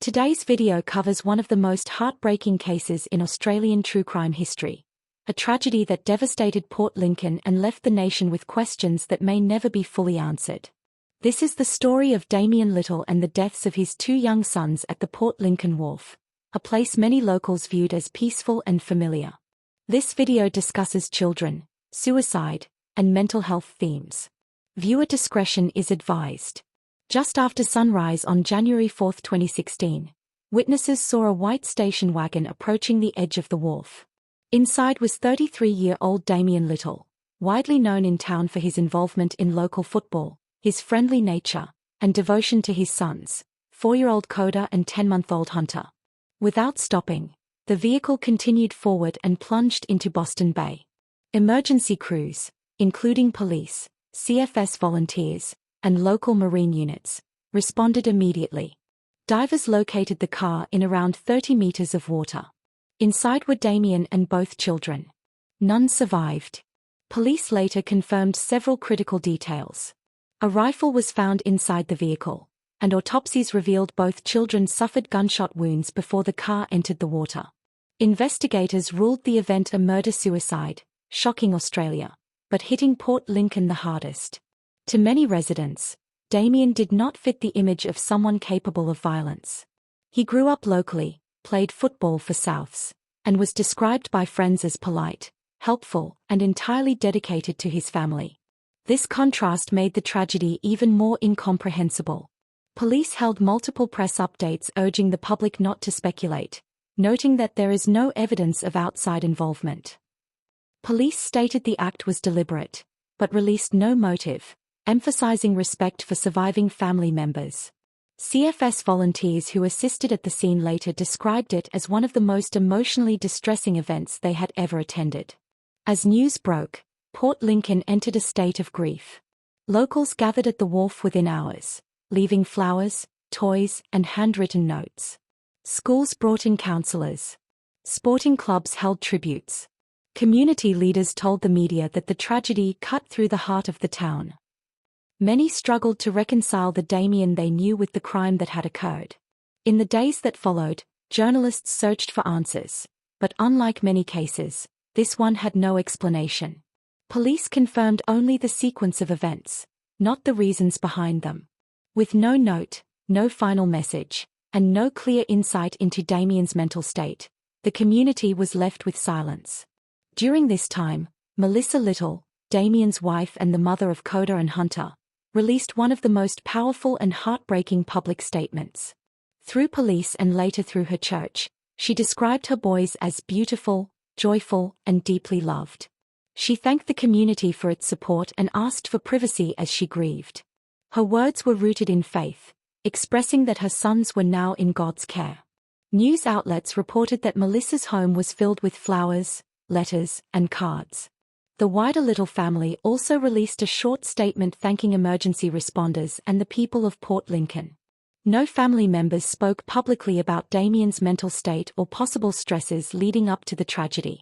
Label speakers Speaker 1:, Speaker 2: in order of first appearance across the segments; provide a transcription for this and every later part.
Speaker 1: Today's video covers one of the most heartbreaking cases in Australian true crime history. A tragedy that devastated Port Lincoln and left the nation with questions that may never be fully answered. This is the story of Damien Little and the deaths of his two young sons at the Port Lincoln wharf, a place many locals viewed as peaceful and familiar. This video discusses children, suicide, and mental health themes. Viewer discretion is advised. Just after sunrise on January 4, 2016, witnesses saw a white station wagon approaching the edge of the wharf. Inside was 33-year-old Damien Little, widely known in town for his involvement in local football, his friendly nature, and devotion to his sons, 4-year-old Coda and 10-month-old Hunter. Without stopping, the vehicle continued forward and plunged into Boston Bay. Emergency crews, including police, CFS volunteers, and local marine units, responded immediately. Divers located the car in around 30 meters of water. Inside were Damien and both children. None survived. Police later confirmed several critical details. A rifle was found inside the vehicle, and autopsies revealed both children suffered gunshot wounds before the car entered the water. Investigators ruled the event a murder-suicide, shocking Australia, but hitting Port Lincoln the hardest. To many residents, Damien did not fit the image of someone capable of violence. He grew up locally, played football for Souths, and was described by friends as polite, helpful, and entirely dedicated to his family. This contrast made the tragedy even more incomprehensible. Police held multiple press updates urging the public not to speculate, noting that there is no evidence of outside involvement. Police stated the act was deliberate, but released no motive, emphasizing respect for surviving family members. CFS volunteers who assisted at the scene later described it as one of the most emotionally distressing events they had ever attended. As news broke, Port Lincoln entered a state of grief. Locals gathered at the wharf within hours, leaving flowers, toys, and handwritten notes. Schools brought in counselors. Sporting clubs held tributes. Community leaders told the media that the tragedy cut through the heart of the town. Many struggled to reconcile the Damien they knew with the crime that had occurred. In the days that followed, journalists searched for answers, but unlike many cases, this one had no explanation. Police confirmed only the sequence of events, not the reasons behind them. With no note, no final message, and no clear insight into Damien's mental state, the community was left with silence. During this time, Melissa Little, Damien's wife and the mother of Coda and Hunter, released one of the most powerful and heartbreaking public statements. Through police and later through her church, she described her boys as beautiful, joyful, and deeply loved. She thanked the community for its support and asked for privacy as she grieved. Her words were rooted in faith, expressing that her sons were now in God's care. News outlets reported that Melissa's home was filled with flowers, letters, and cards. The wider Little family also released a short statement thanking emergency responders and the people of Port Lincoln. No family members spoke publicly about Damien's mental state or possible stresses leading up to the tragedy.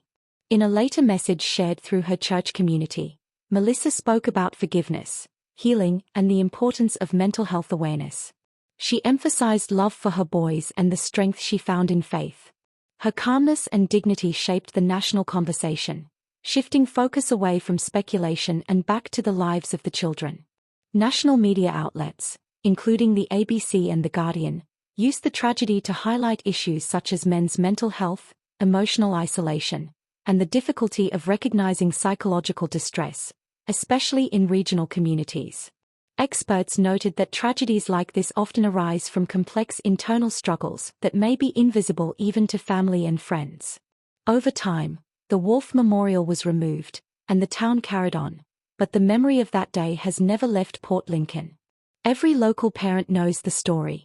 Speaker 1: In a later message shared through her church community, Melissa spoke about forgiveness, healing, and the importance of mental health awareness. She emphasized love for her boys and the strength she found in faith. Her calmness and dignity shaped the national conversation, shifting focus away from speculation and back to the lives of the children. National media outlets, including the ABC and The Guardian, used the tragedy to highlight issues such as men's mental health, emotional isolation, and the difficulty of recognizing psychological distress, especially in regional communities. Experts noted that tragedies like this often arise from complex internal struggles that may be invisible even to family and friends. Over time, the wharf memorial was removed, and the town carried on, but the memory of that day has never left Port Lincoln. Every local parent knows the story.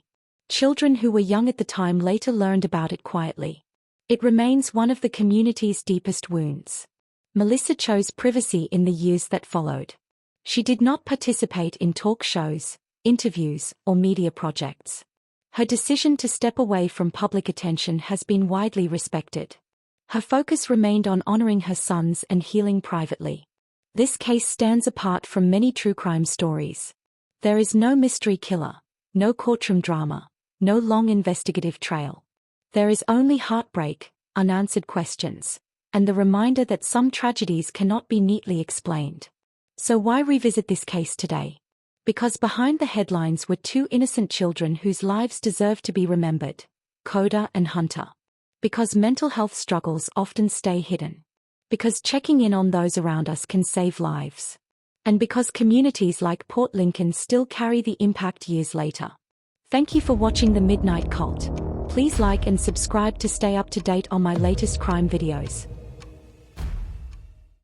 Speaker 1: Children who were young at the time later learned about it quietly. It remains one of the community's deepest wounds. Melissa chose privacy in the years that followed. She did not participate in talk shows, interviews, or media projects. Her decision to step away from public attention has been widely respected. Her focus remained on honoring her sons and healing privately. This case stands apart from many true crime stories. There is no mystery killer, no courtroom drama, No long investigative trail. There is only heartbreak, unanswered questions, and the reminder that some tragedies cannot be neatly explained. So why revisit this case today? Because behind the headlines were two innocent children whose lives deserve to be remembered, Coda and Hunter. Because mental health struggles often stay hidden. Because checking in on those around us can save lives. And because communities like Port Lincoln still carry the impact years later. Thank you for watching The Midnight Cult. Please like and subscribe to stay up to date on my latest crime videos.